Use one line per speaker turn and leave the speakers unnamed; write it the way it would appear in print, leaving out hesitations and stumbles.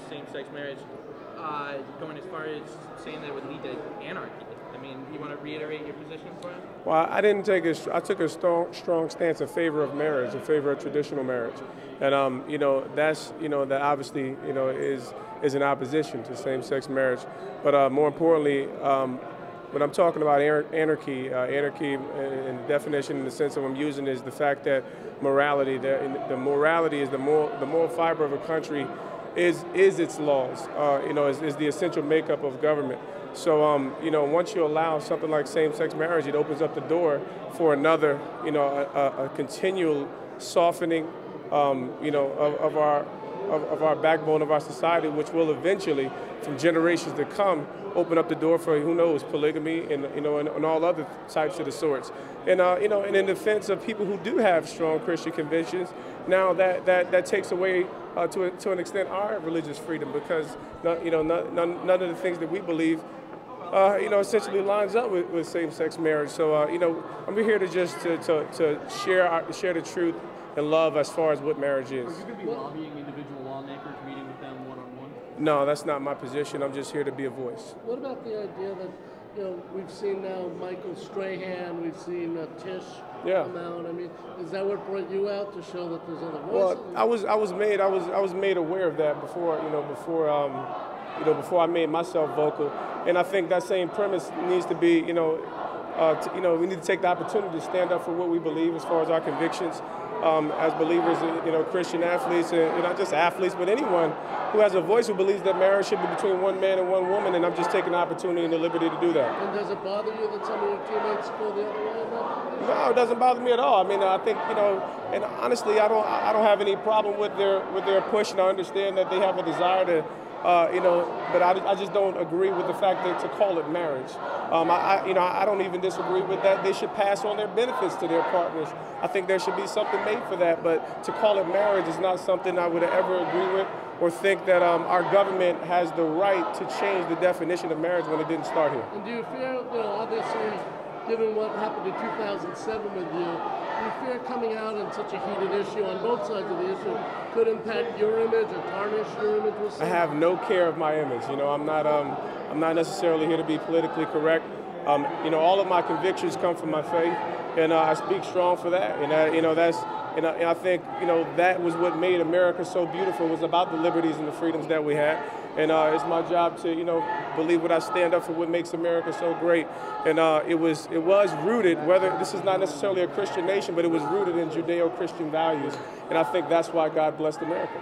same-sex marriage, going as far as saying that it would lead to anarchy. I mean, you want to reiterate your position for him?
Well, I took a strong stance in favor of marriage, in favor of traditional marriage, and that obviously is in opposition to same-sex marriage. But more importantly, when I'm talking about anarchy, anarchy in definition, in the sense that I'm using, is the fact that morality, the morality is the moral fiber of a country, is its laws. Is the essential makeup of government. So, once you allow something like same-sex marriage, it opens up the door for another, a continual softening, of our backbone of our society, which will eventually, from generations to come, open up the door for, who knows, polygamy and and all other types of the sorts. And and in defense of people who do have strong Christian convictions, now that takes away to an extent our religious freedom, because none of the things that we believe essentially lines up with same-sex marriage. So I'm here to just to share the truth and love as far as what marriage is.
Are you going to be lobbying individual lawmakers, meeting with them one-on-one?
No, that's not my position. I'm just here to be a voice.
What about the idea that we've seen now Michael Strahan, we've seen Tish come out? I mean, is that what brought you out, to show that there's other voices?
Well, I was made aware of that before I made myself vocal, and I think that same premise needs to be we need to take the opportunity to stand up for what we believe as far as our convictions. As believers, Christian athletes, and not just athletes, but anyone who has a voice, who believes that marriage should be between one man and one woman, and I'm just taking the opportunity and the liberty to do that.
And does it bother you that some of your teammates go the other way?
No, it doesn't bother me at all. I mean, I think and honestly, I don't have any problem with their push, and I understand that they have a desire to. But I just don't agree with the fact that to call it marriage. I don't even disagree with that. They should pass on their benefits to their partners. I think there should be something made for that. But to call it marriage is not something I would ever agree with, or think that our government has the right to change the definition of marriage when it didn't start here.
And do you fear, obviously, given what happened in 2007 with you, do you fear coming out in such a heated issue on both sides of the issue could impact your image or tarnish your image with someone?
I have no care of my image. I'm not necessarily here to be politically correct. All of my convictions come from my faith, and I speak strong for that. And I think that was what made America so beautiful, was about the liberties and the freedoms that we had. And it's my job to believe what I stand up for, what makes America so great. And it was rooted, whether this is not necessarily a Christian nation, but it was rooted in Judeo-Christian values. And I think that's why God blessed America.